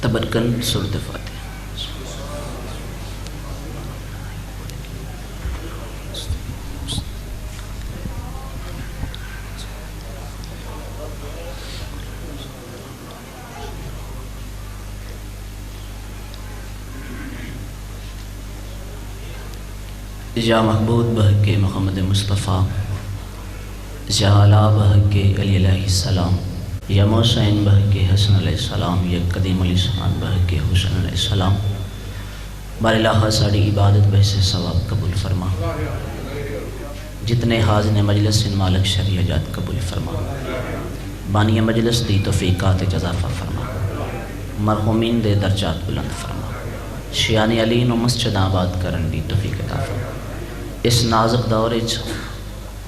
تبرکن سورۃ فاتحہ۔ یا محبوب بحق محمد مصطفیٰ، یا اعلیٰ بحق علی علیہ السلام، یا موسین بحق حسن علیہ السلام، یا قدیم علیہ السلام بحق حسن علیہ السلام۔ بار الہ ساڑی عبادت بحث ثواب قبول فرما، جتنے حاضر مجلس ان مالک شریعت قبول فرما، بانی مجلس دی توفیقات جزافہ فرما، مرحومین دے درجات بلند فرما، شیان علین و مسجد آباد کرن دی توفیق عطا فرما، اس نازک دور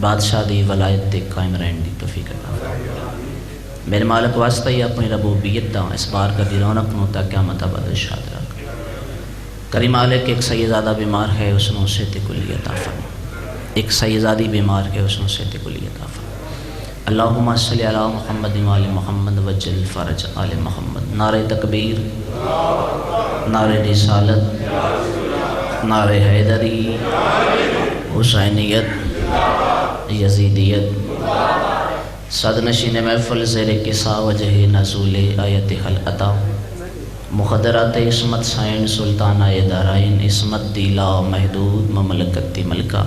بادشاہ دی ولایت تے قائم رہن دی توفیق عطا فرما۔ میرے مالک واسطہ ہی اپنی ربوبیت دا اس بار کا دی رونق نو تا قیامت ابد شاد رکھ۔ کریم مالک ایک سیدزادہ بیمار ہے، اس نو صحت کلی عطا فرما، ایک سیدزادی بیمار ہے، اس نو صحت کلی عطا فرما۔ اللہم صلی علی محمد و آل محمد وجل فرج آل محمد۔ نعرہ تکبیر، نعرہ رسالت، نعرہ حیدری، حسینیت، یزیدیت، صد نشین محفل زیر کسا وجہ نزول آیت حل عطا، مخدرات عصمت سائن سلطان آئے دارائن، عصمت دی لا محدود مملکت دی ملکہ،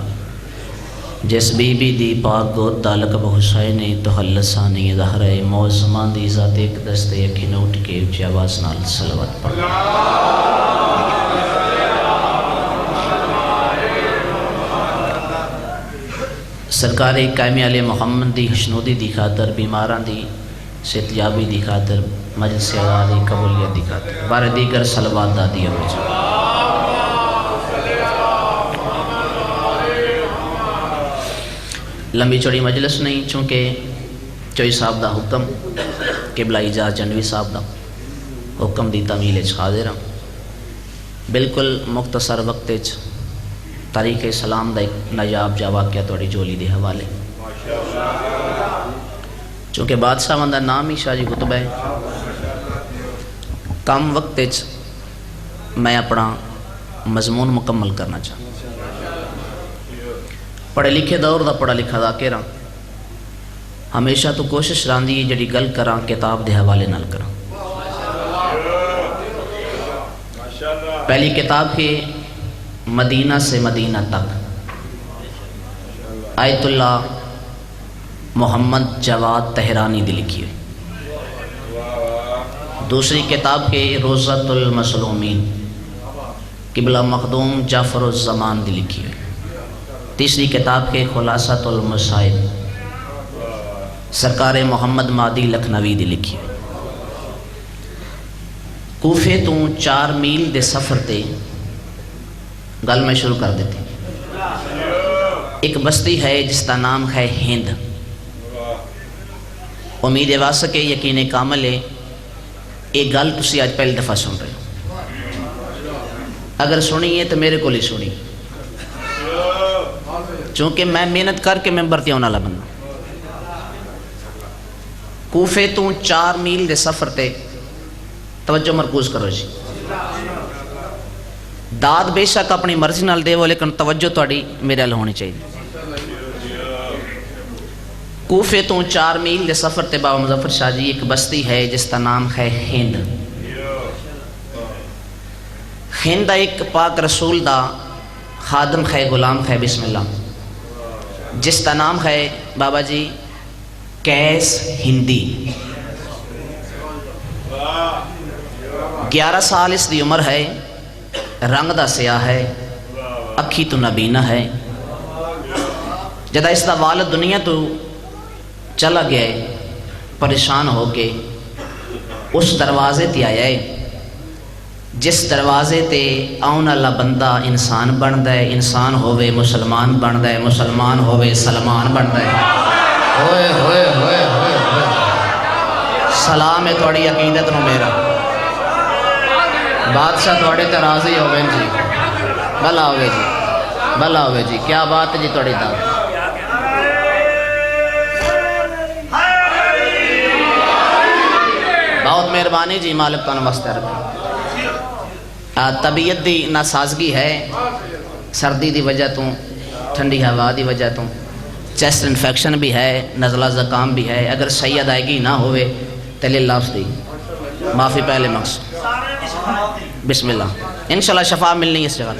جس بی بی دی پاک گود دالک بحسین تو حلسانی ظہرہ موزمان دی ذات ایک دست یقین اٹھ کے اچھی آواز نال صلوات پڑھ۔ سرکار قائمی علی محمد دی حشنودی دی خاطر، بیماران دی صحتیابی دی خاطر، مجلس آزادی قبولیت دی خاطر، بار دیگر صلوات دادی ہوئے جا۔ لمبی چوڑی مجلس نہیں، چونکہ چوئی صاحب دا حکم، قبلہ اجاز جنوی صاحب دا حکم دی تعمیل حاضر ہوں۔ بالکل مختصر وقت تاریخ اسلام دا ایک نایاب جا واقعہ توڑی جولی دے حوالے، چونکہ بادشاہ وندہ نام ہی شاہ جی قطب ہے۔ کم وقت میں اپنا مضمون مکمل کرنا چاہتا، پڑھے لکھے دور دا پڑھا لکھا دا کہہ رہا، ہمیشہ تو کوشش راندی جڑی گل کراں کتاب دے حوالے نال کراں۔ پہلی کتاب ہے مدینہ سے مدینہ تک، آیت اللہ محمد جواد تہرانی دی لکھی ہے۔ دوسری کتاب کے روضۃ المظلومین، قبلہ مخدوم جعفر الزمان دی لکھی ہے۔ تیسری کتاب کے خلاصۃ المصائب، سرکار محمد مادی لکھنوی دی لکھی ہے۔ کوفے تو 4 میل دے سفر تے گل میں شروع کر دیتی۔ ایک بستی ہے جس کا نام ہے ہند۔ امید واسطے یقین کامل ہے ایک گل تسی آج پہلی دفعہ سن رہے ہو، اگر سنی ہے تو میرے کو ہی سنی، چونکہ میں محنت کر کے ممبر تے آنے والا بندہ۔ کوفے تو 4 میل دے سفر تے توجہ مرکوز کرو جی، داد بے شک اپنی مرضی نال دے وہ، لیکن توجہ تھوڑی میرے حل ہونی چاہیے۔ کوفے تو 4 میل دے سفر تے بابا مظفر شاہ جی ایک بستی ہے جس کا نام ہے ہند۔ ہند ایک پاک رسول دا خادم ہے، غلام ہے، بسم اللہ، جس کا نام ہے بابا جی کیس ہندی۔ 11 سال اس دی عمر ہے، رنگ دا سیاہ ہے، اکھی تو نبینا ہے۔ جدہ اس دا والد دنیا تو چلا گیا ہے، پریشان ہو کے اس دروازے تے آیا ہے جس دروازے تے آن اللہ بندہ انسان بندا ہے، انسان ہوئے مسلمان بندا ہے، مسلمان ہوئے سلمان بندا ہے۔ ہوئے ہوئے ہوئے ہوئے ہوئے، سلام ہے توڑی عقیدت نو میرا، بادشاہ توڑے تے راضی ہوئے جی، بھلا ہوئے جی، بھلا ہوئے جی، کیا بات جی توڑی دا۔ بہت مہربانی جی مالک تانوں واسطے رکھے طبیعت دی ناسازگی ہے سردی دی وجہ تو ٹھنڈی ہوا دی وجہ تو چیسٹ انفیکشن بھی ہے نزلہ زکام بھی ہے اگر صحیح ادائیگی نہ ہوئے تو للہ اس دی معافی پہلے مقصد بسم اللہ انشاءاللہ شفا ملنی اس جگہ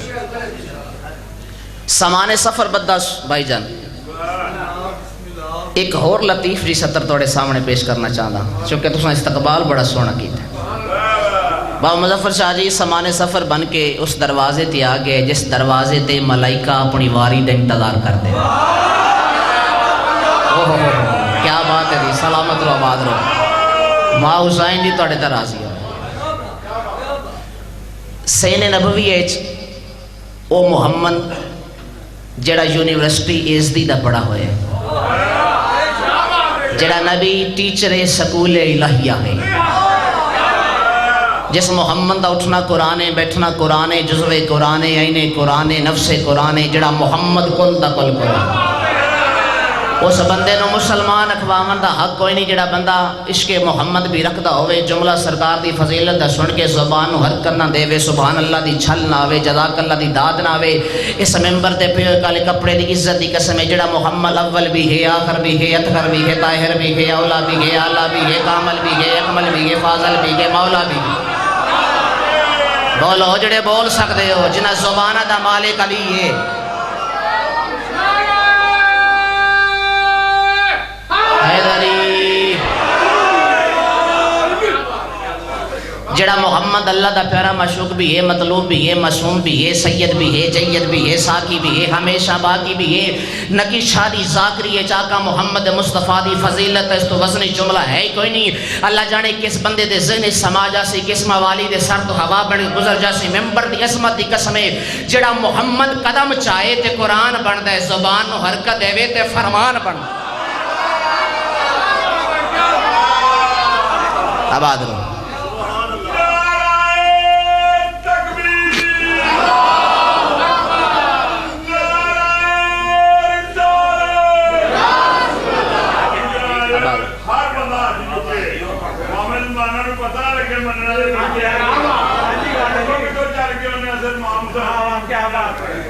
سامان سفر بدس بھائی جان ایک اور لطیف جی سطر توڑے سامنے پیش کرنا چاہتا چونکہ تساں استقبال بڑا سونا کیتا ہے بابا مظفر شاہ جی سامان سفر بن کے اس دروازے تے آ گئے جس دروازے تے ملائکہ اپنی واری دا انتظار کر دے کیا بات ہے جی سلامت رو آباد رو ماں حسین جی توڑے تے راضی ہو سین نبوی ایچ او محمد جڑا یونیورسٹی ایزدی دا پڑھا ہوئے جڑا نبی ٹیچر سکول الہیہ ہے جس محمد دا اٹھنا قرآن بیٹھنا قرآن جزو قرآن عین قرآن نفس قرآن جڑا محمد کل دا کل قرآن اس بندے نو مسلمان اخوامن دا حق کوئی نہیں جڑا بندہ عشق محمد بھی رکھدا ہوئے جملہ سرکار دی فضیلت دا سن کے زبان نو حرکت نہ دے سبحان اللہ دی چھل نہ آوے جزاک اللہ دی داد نہ آوے اس ممبر تے پیو کالے کپڑے دی عزت دی قسم ہے جڑا محمد اول بھی ہے آخر بھی ہے اطہر بھی ہے طاہر بھی ہے اولا بھی ہے اعلیٰ بھی ہے کامل بھی ہے اکمل بھی ہے فاضل بھی ہے مولا بھی ہے بولو جڑے بول سکتے ہو جنہ زبانہ دا مالک علی ہے حیدری جڑا محمد اللہ دا پیارا مشوق بھی ہے مطلوب بھی ہے معصوم بھی ہے سید بھی ہے جید بھی ہے ساکی بھی ہے ہمیشہ باقی بھی ہے نکی شادی ذاکری ہے چاکا محمد مصطفیٰ دی فضیلت اس تو وزنی جملہ ہے ہی کوئی نہیں اللہ جانے کس بندے دے ذہن سما جاسی کس موالی دے سر تو ہوا بڑی گزر جاسی ممبر دی عظمت دی قسمیں جڑا محمد قدم چاہے تے قرآن بن دے زبان نو حرکت دے وے تے فرمان بن آباد رو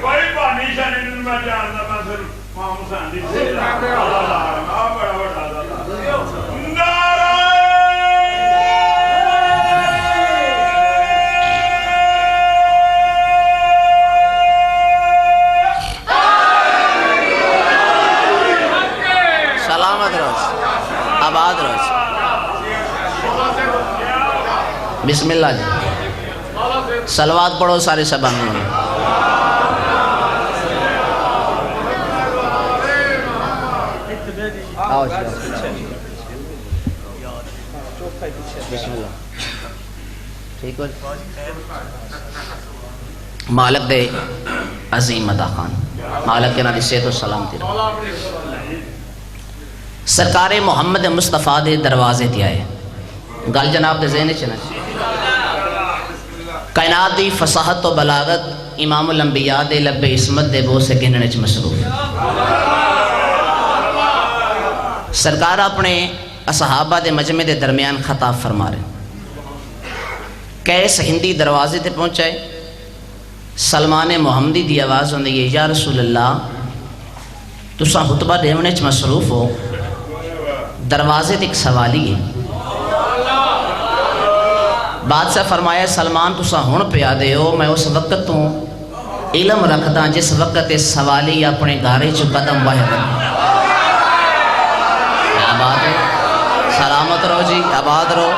کوئی بانی شانی میں جانتا میں صرف مام حسین دی بڑا بڑا سلامت روز آباد روز بسم اللہ جی صلوات پڑھو سارے سبان میں آؤ بسم اللہ ٹھیک ہو مالک دے عظیم عطا خان مالک کے نام صحت و سلامتی رہے سرکار محمد مصطفیٰ دے دروازے تے آئے گل جناب دے ذہن چنا کائنات دی فصاحت و بلاغت امام الانبیاء دے لب عصمت دے بو سے گننے چ مصروف سرکار اپنے اصحابہ دے مجمع دے درمیان خطاب فرما رہے کیس ہندی دروازے تے پہنچائے سلمان محمدی دی آواز ہوندی ہے یا رسول اللہ تساں خطبہ دیونے چ مصروف ہو دروازے تے ایک سوالی ہے بادشاہ فرمایا سلمان تساں ہن پیا دے ہو میں اس وقت تو علم رکھدا جس وقت سوالی اپنے گھارے چ قدم واہے آباد ہے سلامت رو جی آباد رو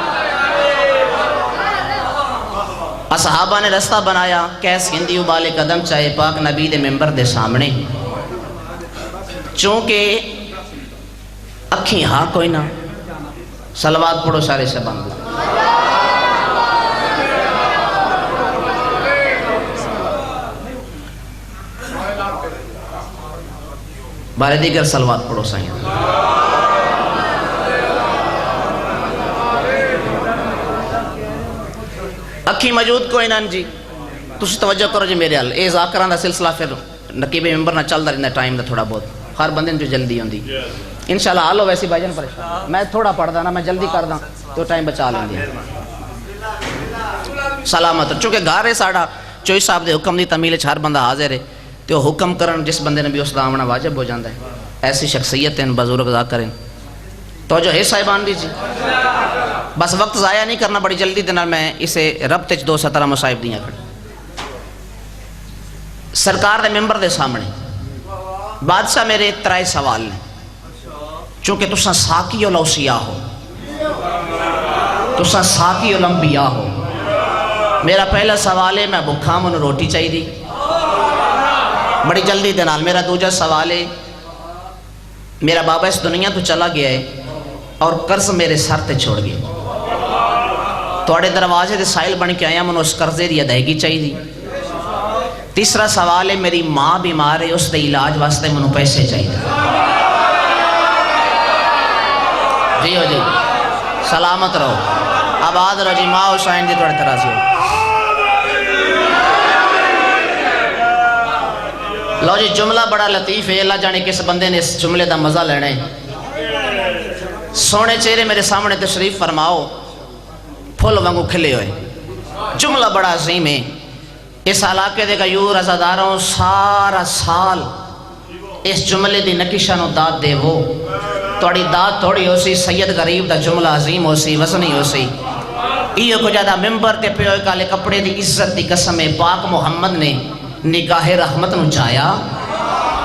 اصحابہ نے رستہ بنایا کیس ہندی ابالے قدم چاہے پاک نبی دے ممبر دے سامنے چونکہ اکھیں ہاں کوئی نہ صلوات پڑھو سارے سے بند بارے دیگر صلوات پڑھو سائیں اکھی موجود کوئی نہ جی تسی توجہ کرو جی میرے حال اے ذاکران دا سلسلہ پھر نقیب ممبر نہ چل دا رہنا ٹائم دا تھوڑا بہت ہر بندے جو جلدی ہوندی انشاءاللہ حال ہو ویسی بھائی جان پریشان میں تھوڑا پڑھ دا نا میں جلدی کر دا تو ٹائم بچا لیں گے سلامت چونکہ گھر ہے ساڑا چوئی صاحب دے حکم دی تعمیل ہر بندہ حاضر ہے تو حکم کرن جس بندے نے بھی اس دا آمنا واجب ہو جاندہ ہے ایسی شخصیت ہیں بزرگ ادا کریں تو جو ہے صاحبان دی جی بس وقت ضائع نہیں کرنا بڑی جلدی دینا میں اسے رب تج 217 مصائب دیاں کر سرکار دے ممبر دے سامنے بادشاہ میرے ترائے سوال نے چونکہ تساں ساقی الاوصیاء ہو تساں ساقی الانبیاء ہو میرا پہلا سوال ہے میں بھکھا منو روٹی چاہیے دی بڑی جلدی دے نال میرا دوجا سوال ہے میرا بابا اس دنیا تو چلا گیا ہے اور قرض میرے سر تے چھوڑ گئے توڑے دروازے دے سائل بن کے آیا منو اس قرضے دی ادائیگی چاہیے دی تیسرا سوال ہے میری ماں بیمار ہے اس دے علاج واسطے منو پیسے چاہیے جی ہو جی سلامت رہو آباد رہو جی ماں حسین جی توڑے طرح سے ہو لو جی جملہ بڑا لطیف ہے اللہ جانے کس بندے نے اس جملے دا مزہ لینے سونے چہرے میرے سامنے تشریف فرماؤ پھول وانگو کھلے ہوئے جملہ بڑا عظیم ہے اس علاقے دے غیور عزاداروں سارا سال اس جملے دی نکشہ نو داد دے وہ توڑی داد تھوڑی ہو سی سید غریب دا جملہ عظیم ہو سی وزنی ہو سی ایو کو جادہ ممبر تے پیوئے کالے کپڑے دی عزت دی قسم پاک محمد نے نگاہ رحمت نو چایا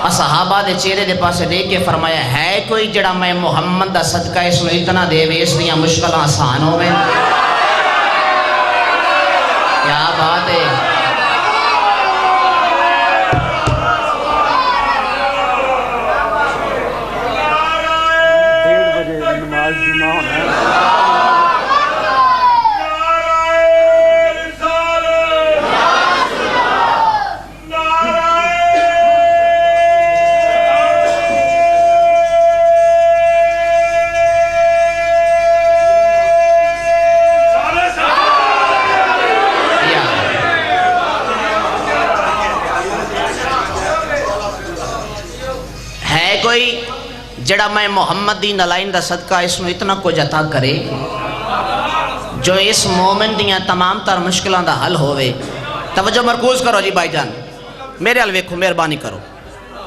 صحابہ دے چہرے دے پاسے دے کے فرمایا ہے کوئی جڑا میں محمد دا صدقہ اس میں اتنا دے وے اس لیے مشکل آسان ہو میں کیا بات ہے کوئی جڑا میں محمد دی نلائن دا صدقہ اس میں اتنا کچھ عطا کرے جو اس مومن دیاں تمام تر مشکلوں دا حل ہوئے توجہ مرکوز کرو جی بھائی جان میرے حل ویکھو مہربانی کرو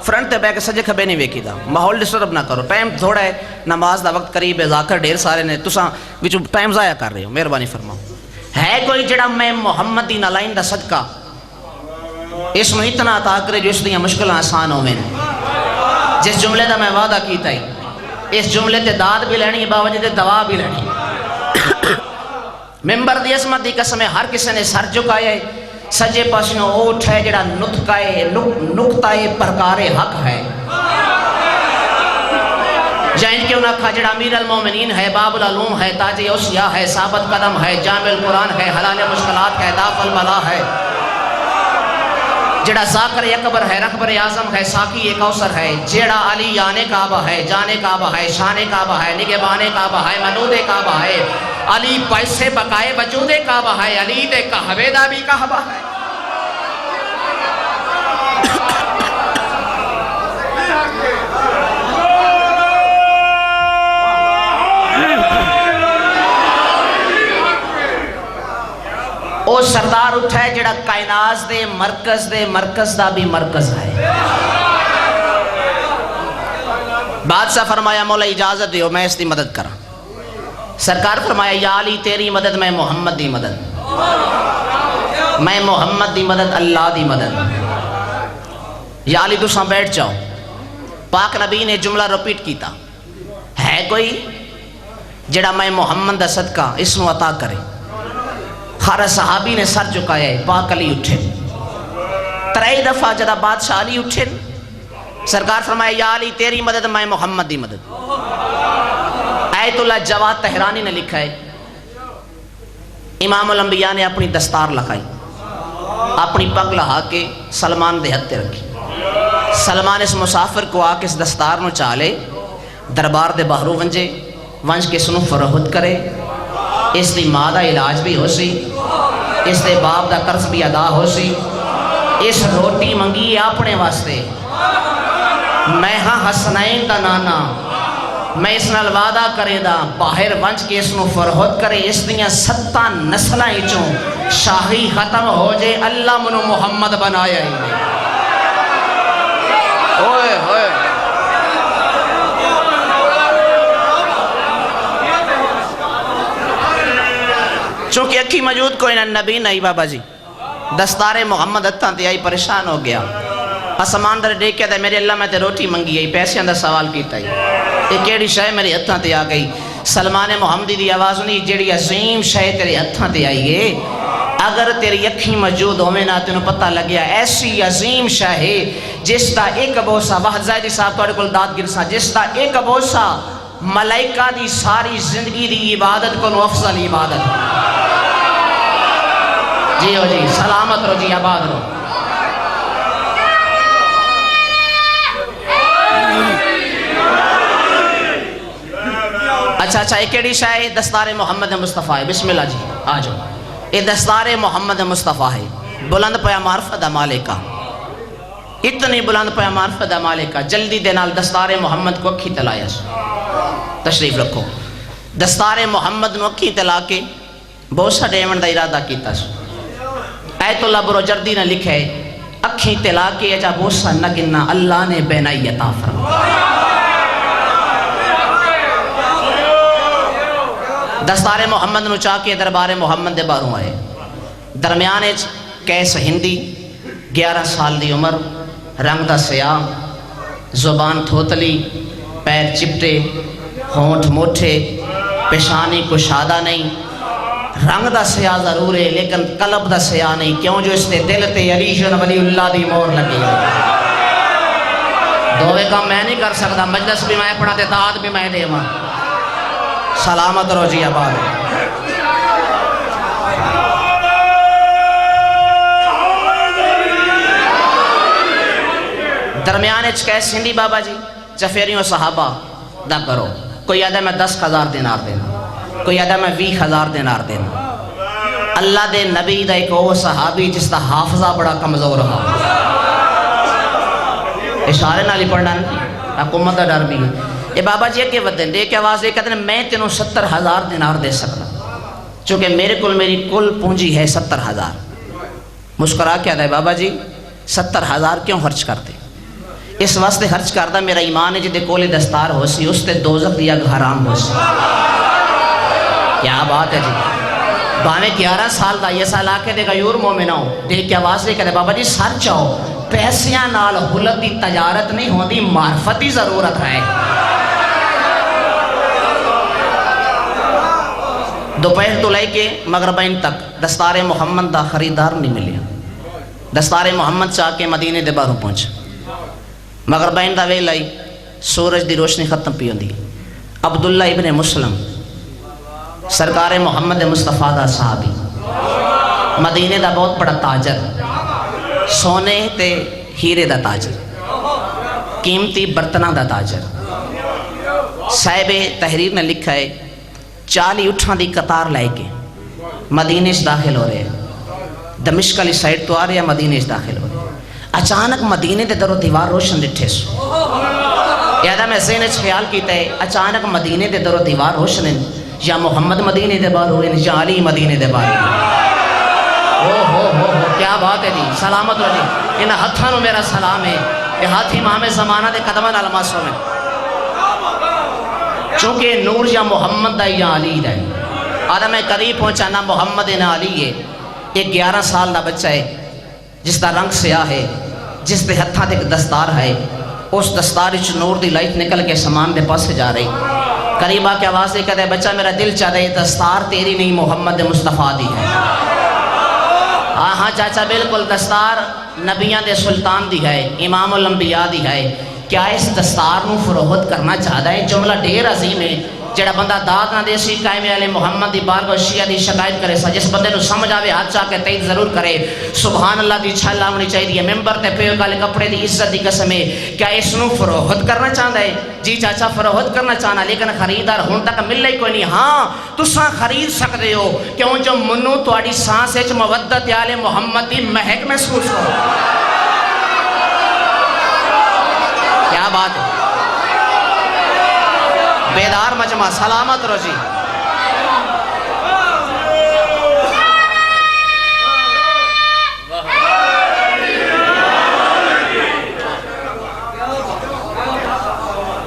فرنٹ تے بیٹھ کے سجے کھبے نہیں ویکھی دا ماحول ڈسٹرب نہ کرو ٹائم تھوڑا ہے نماز دا وقت قریب ہے ذاکر ڈھیر سارے نے تساں وچ ٹائم ضائع کر رہے ہو مہربانی فرماؤ ہے کوئی جڑا میں محمد دی نلائن دا صدقہ اس میں اتنا عطا کرے جو اس دیاں مشکلیں آسان ہوئے جس جملے دا میں وعدہ کیتا ہی اس جملے تے داد بھی لینی باوجہ دوا بھی لینی ممبر دی عظمت دی قسم ہر کسی نے سر جھکائے سجے پاسوں اوٹھ ہے جڑا نقطہ پرکار حق ہے جائن کیوں نہ کھا جڑا امیر المومنین ہے باب العلوم ہے تاج اوصیاء ہے ثابت قدم ہے جامع القرآن ہے حلال مشکلات ہے داف البلا ہے جڑا ذاکر اکبر ہے رکبر اعظم ہے ساقی کوثر ہے جڑا علی آنے کعبہ ہے جانے کعبہ ہے شانے کعبہ ہے نگہبانے کعبہ ہے منود کعبہ ہے علی پیسے بقائے وجود کعبہ ہے علی دے کعبے دا بھی کعبہ ہے او سردار اٹھائے جڑا کائنات دے مرکز دا بھی مرکز ہے بادشاہ فرمایا مولا اجازت دیو میں اس دی مدد کرا سرکار فرمایا یا علی تیری مدد میں محمد دی مدد میں محمد دی مدد اللہ دی مدد یا علی تساں بیٹھ جاؤ پاک نبی نے جملہ رپیٹ کیتا ہے کوئی جڑا میں محمد دا صدقہ اس نو عطا کرے ہر صحابی نے سر جھکایا ہے پاک علی اٹھے ترائی دفعہ جدا بادشاہ علی اٹھے سرکار فرمایا یا علی تیری مدد میں محمد دی مدد آیت اللہ جواد تہرانی نے لکھا ہے امام الانبیاء نے اپنی دستار لکھائی اپنی پگ لہا کے سلمان دے ہتھے رکھی سلمان اس مسافر کو آ کے اس دستار نو چالے دربار دے باہرو ونجے ونج کے سنو فروخت کرے اس دی ماں دا علاج بھی ہو سی اس دے باپ دا قرض بھی ادا ہو سی اس روٹی منگی اپنے واسطے میں ہاں حسنین دا نانا میں اس نال وعدہ کرے دا باہر ونج کے اس نو فرحت کرے اس دیاں 7 نسلاں وچوں شاہی ختم ہو جائے اللہ منو محمد بنایا ہی نہیں اوئے ہوئے چونکہ اکھی موجود کوئی نہ نبی نہیں بابا جی دستار محمد ہتھاں تے آئی پریشان ہو گیا آسمان در دیکھ کے میرے اللہ میں تے روٹی منگی آئی پیسے اندر سوال کیتا ہی یہ کیڑی شے میرے ہتھاں تے آ گئی سلمان محمدی دی آواز نہیں جیڑی عظیم شے تیرے ہتھاں تے آئی ہے اگر تیری اکھی موجود ہوئے نہ تینوں پتہ لگیا ایسی عظیم شے ہے جس دا ایک بوسا واحد زائدی صاحب توڑے کل داد گرسا جس دا ایک بوسا ملائکہ دی ساری زندگی دی عبادت کو افضل عبادت جی ہو جی سلامت رو جی آباد رو اچھا ایک ایڈی شاہ دستار محمد مصطفیٰ ہے بسم اللہ جی آجو یہ دستار محمد مصطفیٰ ہے بلند پیا معرفت مالکہ اتنی بلند پیا معرفت مالکہ جلدی دینال دستار محمد کو اکھی تلایا تشریف رکھو دستار محمد نو اکھی تلا کے بہت سا ڈیمن دا ارادہ کیتا سو ایت اللہ برو جردی نے لکھے اکھی تلا کے اجا بہت سا نگنہ اللہ نے بینائی عطا فرمایا دستار محمد نو چاہ کے دربار محمد دے باروں آئے درمیانے کیس ہندی 11 سال دی عمر رنگ دا سیاہ زبان تھوتلی پیر چپٹے ہونٹ موٹھے پیشانی کشادہ نہیں رنگ دا سیاہ ضرور ہے لیکن قلب دا سیاہ نہیں کیوں جو اس نے دل تے علی جن ولی اللہ دی مور لگی دوے کام میں نہیں کر سکتا مجلس بھی میں پڑھا تے داد بھی میں دے ماں سلامت رو جی آباد درمیان کیس ہندی بابا جی چفیریوں صحابہ دا کرو کوئی آدھا میں 10,000 دینار دینا کوئی آدھا میں 20,000 دینار دینا اللہ دے نبی دا ایک وہ صحابی جس دا حافظہ بڑا کمزور رہا اشارے نالی پڑھنا نہیں حکومت دا ڈر بھی ہے یہ بابا جی کے ودن دے کے آواز دے کہتے ہیں میں تینوں 70,000 دینار دے سکتا چونکہ میرے کل میری کل پونجی ہے 70,000 مسکرا کیا دے بابا جی 70,000 کیوں خرچ کرتے اس واسطے خرچ کردہ میرا ایمان ہے جدے کولے دستار ہو سی اس تے دوزخ دیا گھرام ہو سی کیا بات ہے جی بانے 11 سال دا یہ سال آکے دے گا یور مومنہ ہو دیکھ کے آواز دے کہتے ہیں بابا جی سر چاہو پیسیاں نال حلت دی تجارت نہیں ہوندی معرفتی ضرورت ہے دوپہر تو لے کے مغربین تک دستار محمد دا خریدار نہیں ملیا دستار محمد چاہ کے مدینے دے باروں پہنچ مغربین دا ویل آئی سورج دی روشنی ختم پی ہوندی عبداللہ ابن مسلم سرکار محمد مصطفیٰ دا صحابی مدینے دا بہت بڑا تاجر سونے تے ہیرے دا تاجر قیمتی برتنہ دا تاجر صاحب تحریر نے لکھا ہے 40 اٹھاں دی قطار لائے کے مدینے سے داخل ہو رہے ہیں دمشق علی سائٹ تو آ رہے ہیں مدینے سے داخل ہو رہے ہیں اچانک مدینے دے در و دیوار روشن ڈٹھے سو یادہ میں ذہن خیال کیتا ہے اچانک مدینے دے در و دیوار روشن ہیں یا محمد مدینے دے بار ہوئے یا علی مدینے دے بار ہو کیا بات ہے جی سلامت ہو جی ان ہتھانوں میرا سلام ہے یہ ہاتھ امام زمانہ دے قدمہ علماسوں میں چونکہ نور یا محمد دا یا علی دا آدھا میں قریب پہنچانا محمد نہ علی ہے ایک 11 سال دا بچہ ہے جس دا رنگ سیاہ ہے جس دے ہتھاں دے دستار ہے اس دستار اچھ نور دی لائٹ نکل کے سامان دے پاس سے جا رہی قریب آ کے آواز دے کہتے ہیں بچہ میرا دل چاہتا ہے دستار تیری نہیں محمد مصطفیٰ دی ہے ہاں چاچا بالکل دستار نبیاں دے سلطان دی ہے امام الانبیاء دی ہے کیا اس دستار نو فروخت کرنا چاہتا ہے جملہ ڈھیر عظیم ہے جڑا بندہ داد نہ دے سی قائم علی محمد دی بارگاہ شیعہ دی شکایت کرے سا جس بندے نو سمجھ آوے ہاتھ چاہ کے تائید ضرور کرے سبحان اللہ دی چھل آمنی چاہیے ممبر تے پیو کالے کپڑے دی عزت دی قسم ہے کیا اس نو فروخت کرنا چاہتا ہے جی چاچا فروخت کرنا چاہنا لیکن خریدار ہون تک مل لئی کوئی نہیں ہاں تساں خرید سکتے ہو کیوں جو منو تواڈی سانس وچ مودت علی محمد دی مہک محسوس ہو کیا بات ہے بیدار مجمع سلامت روزی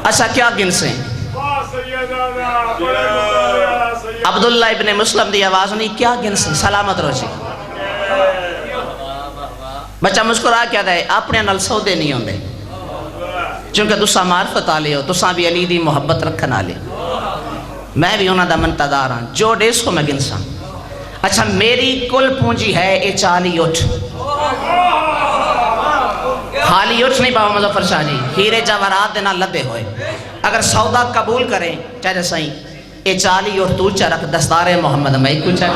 اچھا کیا گنسیں عبداللہ ابن مسلم دی آواز نہیں کیا گنسیں سلامت روزی بچہ مسکرا کیا دے اپنے نال سودے نہیں ہوندے چونکہ تسا معرفت آلے ہو تسا بھی علی دی محبت رکھنا لے میں بھی انہاں دا منتظار ہاں جو ڈیس کو میں گنساں اچھا میری کل پونجی ہے اے 40 اٹھ خالی اٹھ نہیں بابا مظفر شاہ جی ہیرے جواہرات دینا لدے ہوئے اگر سودا قبول کریں چاہے سائیں اے 40 اٹھ تو چا رکھ دستار محمد میں کچھ ہے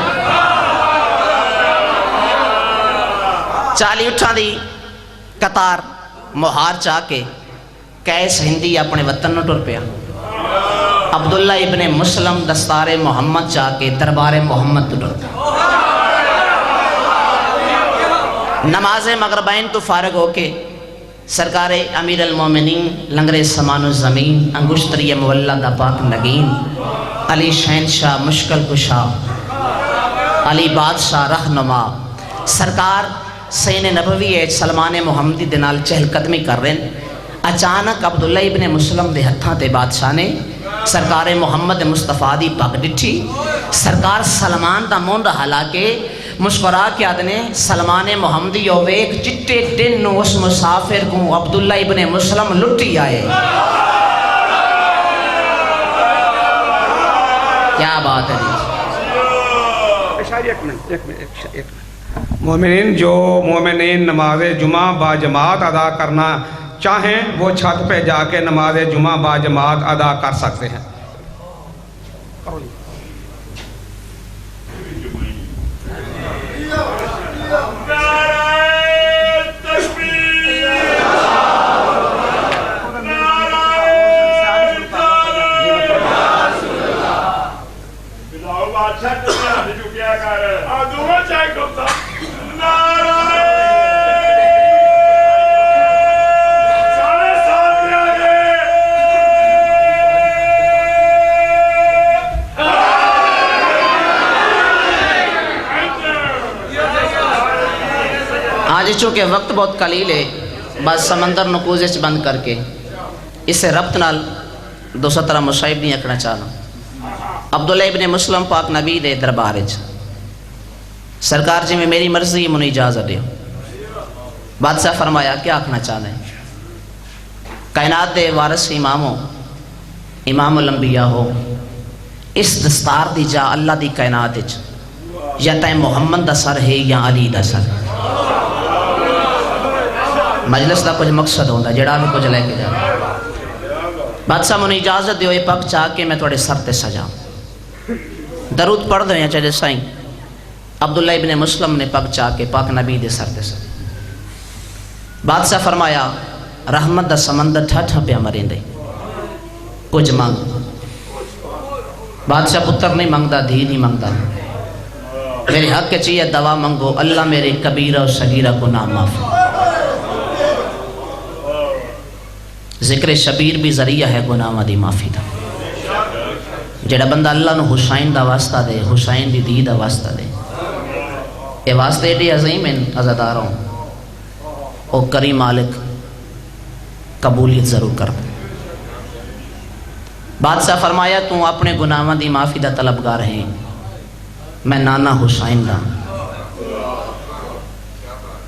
40 اٹھاں دی قطار مہار چاہ کے کیس ہندی اپنے وطن نو ٹر پیا عبداللہ ابن مسلم دستار محمد چاہ کے دربار محمد ٹر پیا نماز مغربین تو فارغ ہو کے سرکار امیر المومنین لنگر سمان الزمین انگشتری مولدہ پاک نگین علی شہنشاہ مشکل کشا علی بادشاہ رہنما سرکار سین نبوی ہے سلمان محمدی دنال چہل قدمی کر رہے ہیں اچانک عبداللہ ابن مسلم دے ہتھاں تے بادشاہ نے سرکار محمد مصطفیٰ دی پگ ڈٹھی سرکار سلمان دا مونڈا حلا کے مسکرا کے آدھنے سلمان محمدی ویک چٹے دن اس مسافر کو عبداللہ ابن مسلم لٹی آئے کیا بات ہے ایک مومنین جو مومنین نماز جمعہ با جماعت ادا کرنا چاہیں وہ چھت پہ جا کے نماز جمعہ با جماعت ادا کر سکتے ہیں آج چونکہ وقت بہت قلیل ہے بس سمندر نکوزے سے بند کر کے اسے ربط نال 217 مصائب نہیں اکڑا چاہنا عبداللہ ابن مسلم پاک نبی دے دربارج سرکار جی میں میری مرضی منی اجازت دے بادشاہ فرمایا کیا آکھنا چاہنا ہے کائنات دے وارث اماموں امام الانبیاء ہو اس دستار دی جا اللہ دی کائنات یا تائیں محمد دا سر ہے یا علی دا سر ہے مجلس دا کچھ مقصد ہوندہ جڑا بھی کچھ لے کے جا بادشاہ منی اجازت دیو یہ پاک چاہ کے میں توڑے سر تے سجا درود پڑھ دو یا چاہے سائیں عبداللہ ابن مسلم نے پاک چاہ کے پاک نبی دے سر تے سجا بادشاہ فرمایا رحمت دا سمندر ٹھا پہ مرین دے کچھ مانگ بادشاہ پتر نہیں مانگدا دھی نہیں مانگدا میرے حق کے چاہیے دعا منگو اللہ میرے کبیرہ و صغیرہ گناہ معاف ذکر شبیر بھی ذریعہ ہے گناہ دی معافی دا جڑا بندہ اللہ نو حسین دا واسطہ دے حسین دی دی دا واسطہ دے اے واسطے دی عظیم ان عزداروں او کریم مالک قبولیت ضرور کر دے بادشاہ فرمایا تو اپنے گناہ دی معافی دا طلبگار ہیں میں نانا حسین دا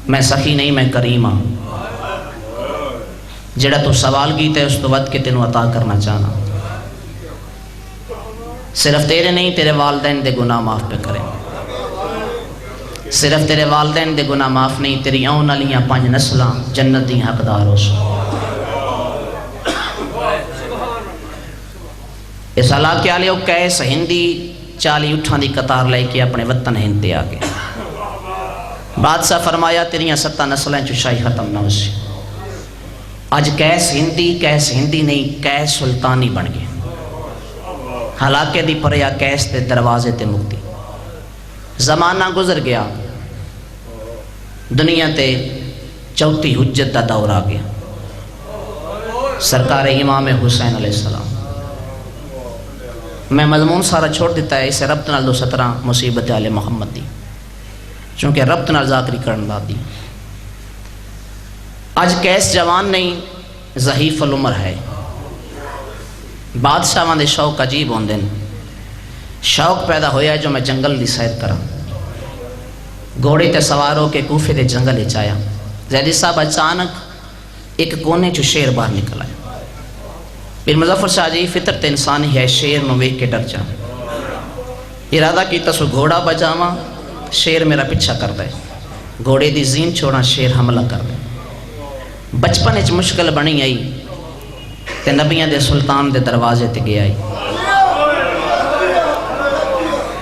میں سخی نہیں میں کریم ہوں جڑا تو سوال کیتا ہے اس تو وقت کے تینوں عطا کرنا چاہنا صرف تیرے نہیں تیرے والدین دے گناہ معاف پہ کریں صرف تیرے والدین دے گناہ معاف نہیں تیری آن علیاں 5 نسلاں جنت دی حقدار ہو سو اس علاقے آلے ہو کیس ہندی 40 اٹھان دی قطار لے کے اپنے وطن ہند دے آگے بادشاہ فرمایا تیریاں 7 نسلیں چشائی ختم نہ ہو سی آج کیس ہندی نہیں کیس سلطانی بن گئے حلاکے دی پریا کیس تے دروازے تے مکتی زمانہ گزر گیا دنیا تے چوتھی حجت دا دور آ گیا سرکار امام حسین علیہ السلام میں مضمون سارا چھوڑ دیتا ہے اسے ربط نال 217 مصیبت آل محمد دی، چونکہ ربط نال ذاکری کرن دا دی۔ آج کیس جوان نہیں ضعیف العمر ہے، بادشاہاں دے شوق عجیب ہوندے نے۔ شوق پیدا ہویا جو میں جنگل دی سیر کراں، گھوڑے تے سوار ہو کے کوفے دے جنگل وچ آیا۔ زیدی صاحب اچانک ایک کونے چ شیر باہر نکل آیا۔ پھر مظفر شاہ جی فطرت انسانی ہے شیر نو ویکھ کے ڈر جا، ارادہ کیتا سو گھوڑا بجاواں، شیر میرا پیچھا کردا ہے، گھوڑے دی زین چھوڑاں شیر حملہ کردا ہے۔ بچپن وچ مشکل بنی آئی تے نبیاں دے سلطان دے دروازے تے گیا آئی۔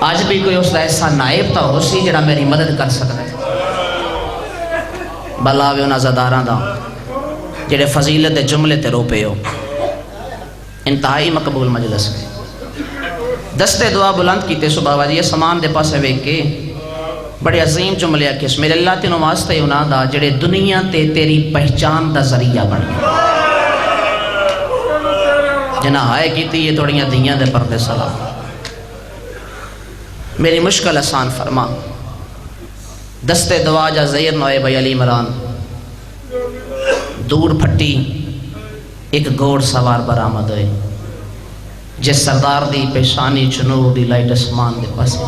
آج بھی کوئی اس دا ایسا نائب تا ہو سی جڑا میری مدد کر سکتا ہے، بلاوے انہاں زداراں دا جڑے فضیلت دے جملے تے رو پے ہو۔ انتہائی مقبول مجلس ہے، دستے دعا بلند کیتے سو بابا جی سامان دے پاسے ویکھ کے بڑے عظیم جملے آ کے میرے اللہ تینوں واسطے انہاں دا جڑے دنیا تے تیری پہچان دا ذریعہ بن گئے، جنہاں ہائے کیتی یہ توڑیاں دیاں دے پردے سلام، میری مشکل آسان فرما۔ دستے دعا جا زیر نوئے بھائی علی عمران، دور پھٹی ایک گھوڑ سوار برآمد ہوئے، جس سردار دی پیشانی چنور دی لائٹ اسمان دے پاسے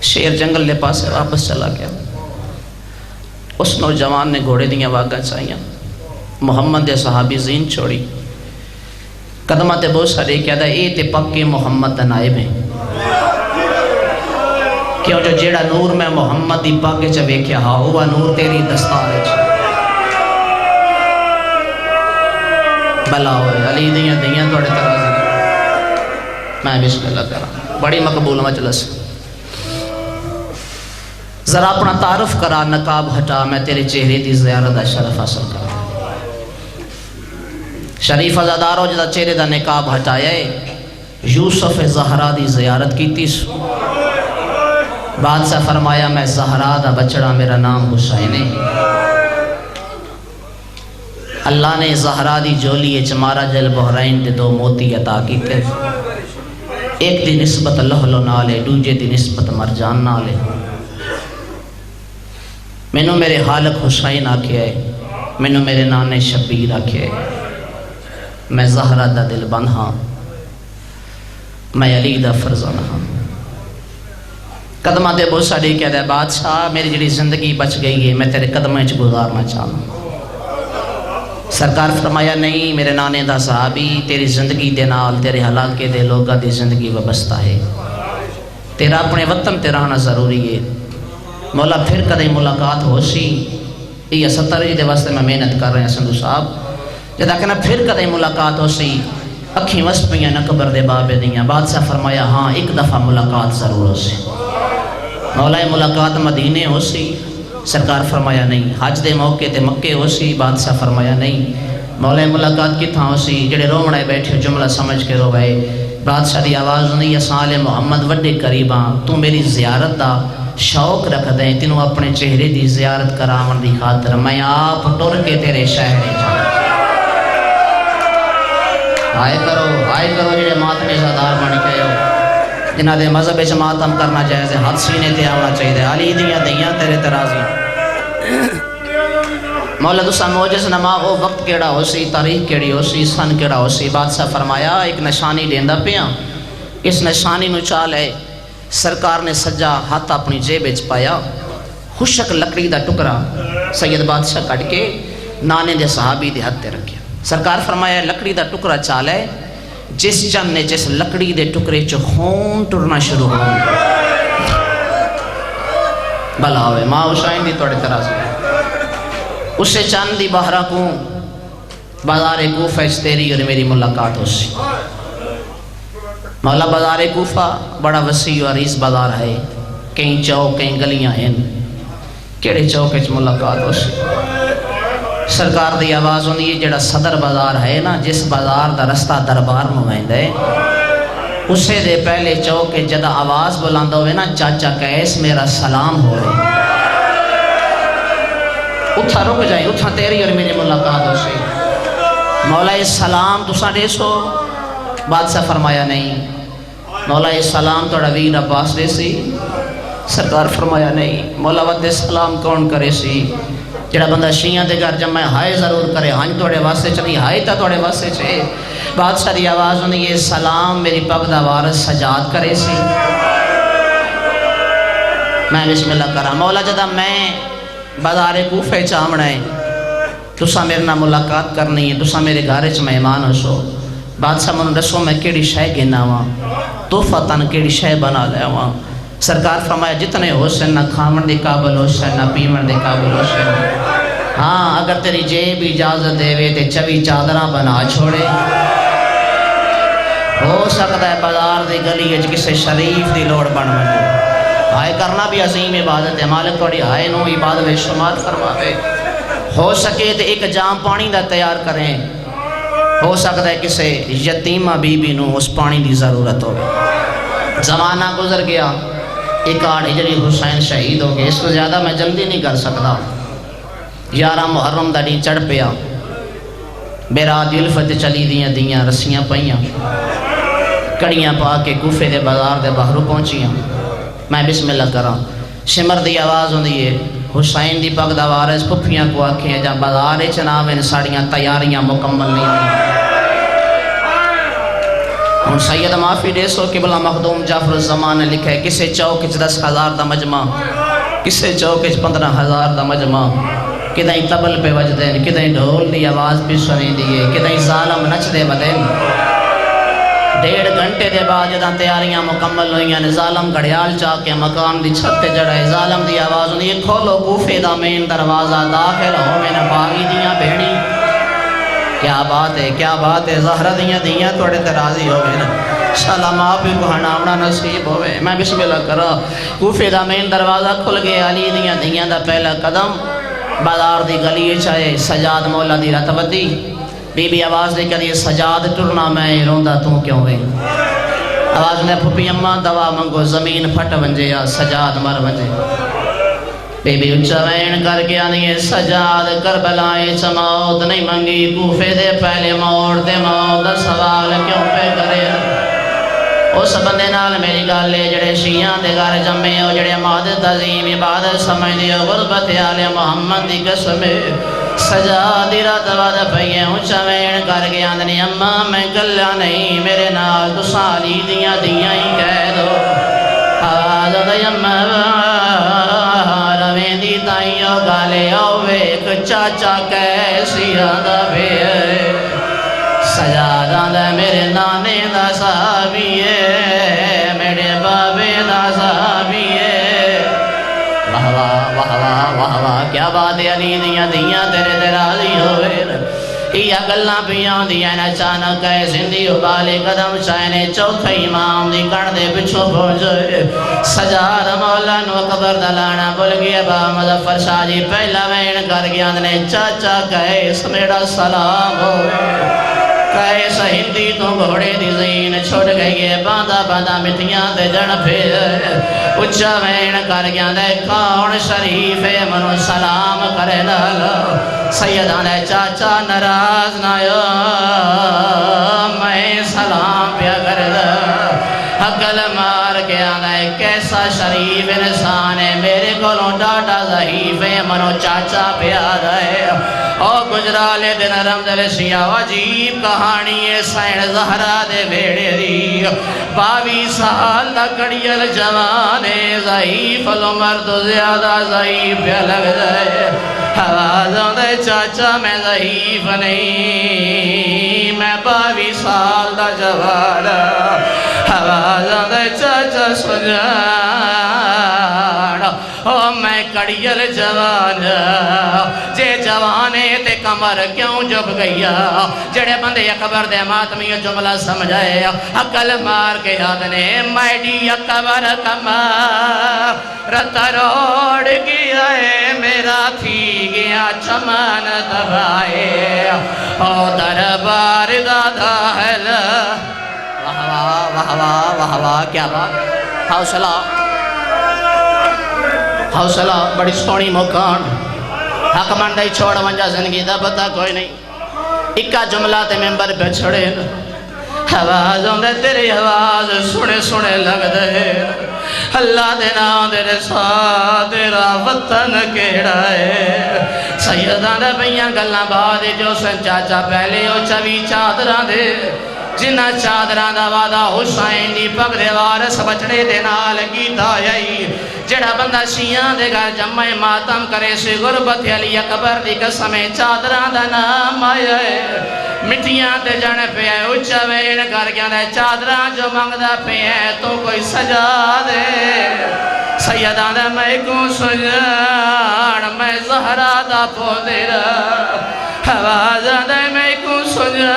شیر جنگل دے پاسے واپس چلا گیا۔ اس نوجوان نے گھوڑے دیاں واگاں چاہیاں، محمد دے صحابی زین چھوڑی، قدمہ تے بہت سارے کہہ دا اے تے پکے محمد دا نائب ہیں، کیوں جو جیڑا نور میں محمد دی پاکے چا ویکھیا ہاں ہوا نور تیری دستار ہے۔ بلا ہوئے علی دیاں توڑے ترازی، میں بسم اللہ کرا، بڑی مقبول مجلس۔ ذرا اپنا تعارف کرا، نقاب ہٹا، میں تیرے چہرے دی زیارت دا شرف حاصل کرا۔ شریف ازادارو جدا چہرے دا نقاب ہٹایا ہے، یوسف زہرا دی زیارت کی تیس، بادشاہ فرمایا میں زہرا دا بچڑا میرا نام حسین ہے۔ اللہ نے زہرا دی جولی چمارا جل بحرین دے دو موتی عطا کیتے، ایک دی نسبت لہلو نالے، دوجے دی نسبت مرجان نالے۔ مینوں میرے خالق حسین آکھیا ہے، مینوں میرے نانے شبیر آکھیا ہے، میں زہرا دا دل بند ہاں، میں علی دا فرزند ہاں۔ قدمہ دے بہت ساری کہہ دے بادشاہ میری جڑی زندگی بچ گئی ہے میں تیرے قدمیں چ گزارنا چاہوں۔ سرکار فرمایا نہیں میرے نانے دا صحابی، تیری زندگی دے نال تیرے حلاقے دے لوگاں دی زندگی وابستہ ہے، تیرا اپنے وطن تے رہنا ضروری ہے۔ مولا پھر کدیں ملاقات ہو سی، یہ 70 دے واسطے میں محنت کر رہے ہیں سندھو صاحب، جدا کہنا پھر کدیں ملاقات ہو سی، اکھیں وس پیاں نہ قبر دے بابے دیاں۔ بادشاہ فرمایا ہاں ایک دفعہ ملاقات ضرور ہو سی، مولا ملاقات مدینے ہو سی، سرکار فرمایا نہیں۔ حج دے موقع تے مکے ہو سی، بادشاہ فرمایا نہیں۔ مولا ملاقات کتھاں ہو سی، جڑے رومڑے بیٹھے جملہ سمجھ کے رو گئے۔ بادشاہ دی آواز نہیں اسال محمد وڈے قریباں، تو میری زیارت دا شوق رکھ دیں، تینوں اپنے چہرے دی زیارت کراون دی خاطر میں آپ ٹر کے تیرے شہر جاؤں۔ آئے کرو جڑے ماتمی زادار بن کے ہو، جنہ دے مذہب وچ ماتم کرنا جائز ہے، ہاتھ سینے تے آنا چاہیے، علی دیاں تیرے ترازی۔ مولا تساں موجز نما او وقت کیڑا ہو سی، تاریخ کیڑی ہو سی، سن کیڑا ہو سی۔ بادشاہ فرمایا ایک نشانی دیندا پیاں، اس نشانی نو چال ہے۔ سرکار نے سجا ہاتھ اپنی جیب وچ پایا، خشک لکڑی دا ٹکڑا سید بادشاہ کٹ کے نانے دے صحابی دے ہتھ تے رکھیا۔ سرکار فرمایا لکڑی دا ٹکڑا چال ہے، جس چند نے جس لکڑی دے ٹکڑے چ خون ٹرنا شروع ہو بلا ہوئے ماں حسین دی توڑے ترازی، اسے چند دی بہرہ کو بازار کوفہ اس تیری اور میری ملاقات ہو سی۔ مولا بازار کوفہ بڑا وسیع و عریض بازار ہے، کہیں چوک کہیں گلیاں ہیں، کیڑے چوک اچ ملاقات ہو سی۔ سرکار دی آواز ہوندی ہے جڑا صدر بازار ہے نا، جس بازار دا رستہ دربار نمائندہ ہے، اسے دے پہلے چوک کے جدہ آواز بلند ہوئے نا چاچا کیس میرا سلام ہو رہے، اتھا رک جائیں، اتھا تیری اور میری ملاقات ہو سی۔ مولا سلام تساں دے سو بادشاہ فرمایا نہیں مولا سلام توڑا ویر عباس دے سی سرکار فرمایا نہیں مولا ود سلام کون کرے سی جڑا بندہ شیعہ دے گھر جب میں ہائے ضرور کرے ہنج توڑے واسطے چلی ہائے تا توڑے واسطے چھے بادشاہ دی آواز ہوندی یہ سلام میری پگ دا وارث سجاد کرے سی میں بسم اللہ کرا مولا جدا میں بازار کوفے چامنا ہے تسا میرے نہ ملاقات کرنی ہے تسا میرے گھر چ مہمان ہو سو بادشاہ منو دسو میں کیڑی شے گینا وا تحفہ تن کیڑی شے بنا لیا وا سرکار فرمایا جتنے ہو سن نہ کھاون دے قابل ہو سن نہ پیون دے قابل ہو سن ہاں اگر تیری جیب اجازت دے وے تے 24 چادراں بنا چھوڑے ہو سکتا ہے بازار دی گلی وچ کسے شریف دی لوڑ بن ونجے ہائے کرنا بھی عظیم عبادت ہے مالک توڑی ہائے نو عبادت میں شمار فرماوے ہو سکے تو ایک جام پانی دا تیار کریں ہو سکتا ہے کسے یتیمہ بی بی نو اس پانی دی ضرورت ہو زمانہ گزر گیا ایک آٹھ ہجری حسین شہید ہو گئے اس کو زیادہ میں جلدی نہیں کر سکتا 11 محرم دا ڈی چڑھ پیا بیرات الفت چلی دیاں رسیاں پئیاں کڑیاں پا کے کوفے دے بازار دے باہروں پہنچیاں میں بسم اللہ کراں شمر دی آواز ہوندی ہے حسین دی پگ دا وارث پھپھیاں کو آکھیں جا بازار چناویں ساڑیاں تیاریاں مکمل نہیں ہن سید معافی دے سو قبلہ مخدوم جعفر الزمان نے لکھا ہے کسے چوک 10,000 دا مجمع کسے چوک 15,000 دا مجمع کدائیں تبل پہ وجدیں کدائیں ڈھول دی آواز بھی سنی دیئے کدائیں ظالم نچ دے ودیں 1.5 گھنٹے دے بعد جداں تیاریاں مکمل ہوئیاں نے ظالم گھڑیال چاہ کے مکان دی چھت تے جڑے ظالم دی آواز ہوئی کھولو کوفے دا مین دروازہ داخل ہو میں نے باغی دیاں بھیڑی کیا بات ہے زہرہ دیاں توڑے ترازی ہوئے نا سلام آپ ہی کو ہناونا نصیب ہوئے میں بسم اللہ کرا کوفے دا مین دروازہ کھل گئے علی دیاں دا پہلا قدم بازار دی گلی چاہے سجاد مولا دی رتبتی بی بی آواز دے کر یہ سجاد ٹرنا میں روندہ تو کیوں ہوئے آواز نے پھپی اممہ دوا منگو زمین پھٹ ونجے یا سجاد مر ونجے بی بی اچھا وین کر کے آنی سجاد کربلائے چموت نہیں منگی کوفے دے پہلے موڑ دے موت سوال کیوں پہ کرے اس بندے نال میری گالے جڑے شیعہ دے گھر جمعے ہو جڑے مادت عظیم عبادت سمجھ دیو غربت آل محمد دی قسم سجادی رات وعدہ پہیے اونچا وین کر کے آندنی اممہ میں گلہ نہیں میرے نال تو سالی دیاں ہی کہہ دو آواز دی اممہ روین دی تائیوں گالے اوے ایک چاچا کیسی آدھا بھی ہے سجادہ دا میرے نانے دا صحابیے میرے بابے دا صحابیے واہ واہ واہ کیا بات ہے علی دیاں تیرے درازی ہوئے یا گلنا پیاں دیاں اچانک ہے زندی ابالے قدم چاہنے چوتھے امام دی کڑ دے پچھو پہنچے سجاد مولا نو قبر دلانا بول گیا با مظفر شاہ جی پہلا وین کر گیا اندنے چاچا کیس میرا سلام ہوئے کیس ہندی تو گھوڑے دی زین چھوڑ گئی ہے باندھا مٹیاں دے جن پھر اچھا وین کر گیا دے کون شریف منو سلام کرے لالا سیدہ نے چاچا نراز نایو میں سلام پیا کر دا حقل مار کے آنا ہے کیسا شریف انسان ہے میرے کولوں ڈاٹا ضعیف ہے منو چاچا پیارا ہے او گجرالے دن رمضل شیعہ عجیب کہانی ہے سین زہرہ دے بیڑے دی 22 سال لکڑیل جوانے ضعیف العمر تو زیادہ ضعیف پہ لگ جائے حوازوں دے چاچا میں ضعیف نہیں میں 22 سال دا جوانا حوازوں دے چاچا سجانا او میں کڑیل جوانا جے جوانے تے کمر کیوں جب گیا جڑے بندے اکبر دے ماتمی جملہ سمجھائے عقل مار کے یاد نے میڈی اکبر کمر رتا روڑ گیا ہے میرا تھی گیا چمن دبائے او دربار دادا ہے واہ واہ کیا بات حوصلہ بڑی سونی مکان حق مندائی چھوڑ ونجا زندگی دا پتا کوئی نہیں اکا جملہ تے ممبر پہ چھڑے آوازوں دے تیری آواز سنے سنے لگ دے اللہ دے نام دے رسا تیرا وطن کیڑا ہے سیدان دے بیاں گلنا بعد جو سن چاچا پہلے او چوی چادران دے جنہ چادران دا وعدہ حسین دی پگ دے وارس بچڑے دے نال کیتا ہے جڑا بندہ شیعان دے گھر جمع ماتم کرے سے غربت علی اکبر دی قسم چادران دا نام آیا ہے مٹیاں تے جانے پہ ہے اچھا وین کر گیا دے چادران جو منگدہ پہ ہے تو کوئی سجا دے سیدان دے میں کو سجان میں زہرہ دا پودر حوازان دے میں کو سجان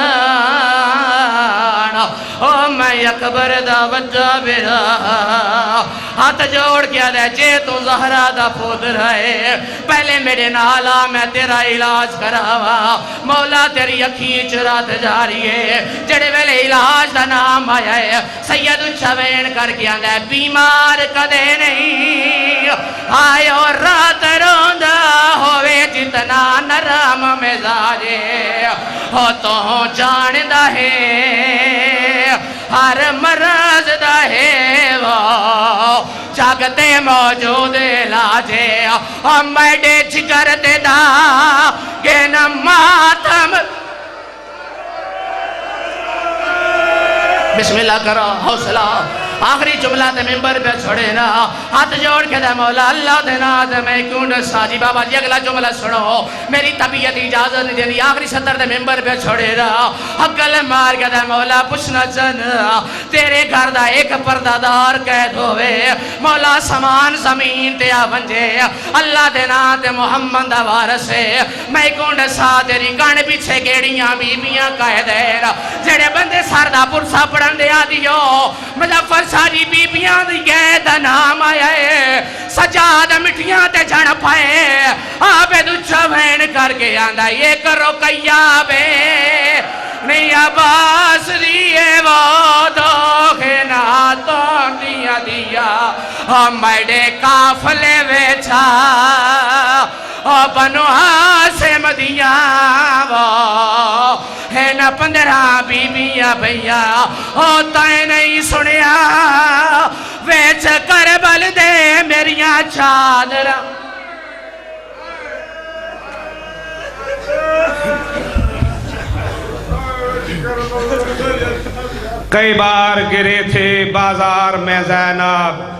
او میں اکبر دا بچہ بیرا ہاتھ جوڑ کیا دے جے تو زہرہ دا پود رہے پہلے میرے نالا میں تیرا علاج کراوا مولا تیری اکھی چرات جاری ہے جڑے ویلے علاج دا نام آیا ہے سید چوین کر کیا دے بیمار کدے نہیں آئے اور رات روندہ ہوئے جتنا نرم مزاجے ہو تو جاندہ ہے ہر مرض دا ہے وہ جاگتے موجود لاجے ہم میڈے جگر دے دا گینا ماتم بسم اللہ کرو حوصلہ آخری جملہ تے ممبر پہ چھوڑے نا ہاتھ جوڑ کے دے مولا اللہ دے ناد میں کونڈ ساجی بابا جی اگلا جملہ سنو میری طبیعت اجازت نہیں دینی آخری صدر دے ممبر پہ چھوڑے نا حقل مار کے دے مولا پوچھنا چن تیرے گھر دا ایک پردادار قید ہوئے مولا سامان زمین تے آونجے اللہ دے ناد محمد دا وارثے میں کونڈ سا تیری گھن پیچھے گیڑیاں بیبیاں قید ہے جڑے بندے سردہ پرسا پڑھن دے آدیو مظفر ساری بیبیاں دی گئے دا نام آیا ہے سجاد مٹیاں تے جھڑ پائے آبے دو چوین کر کے آندہ یہ کرو قیابے نہیں عباس لیے وہ دوخنا تو دیا دیا میڈے کافلے ویچا بنو حاسم دیا وہ ہے نا 15 بیبیاں بھیا ہوتا ہے نہیں سنیا ویچ کربل دے میریاں چادر کئی بار گرے تھے بازار میں زینب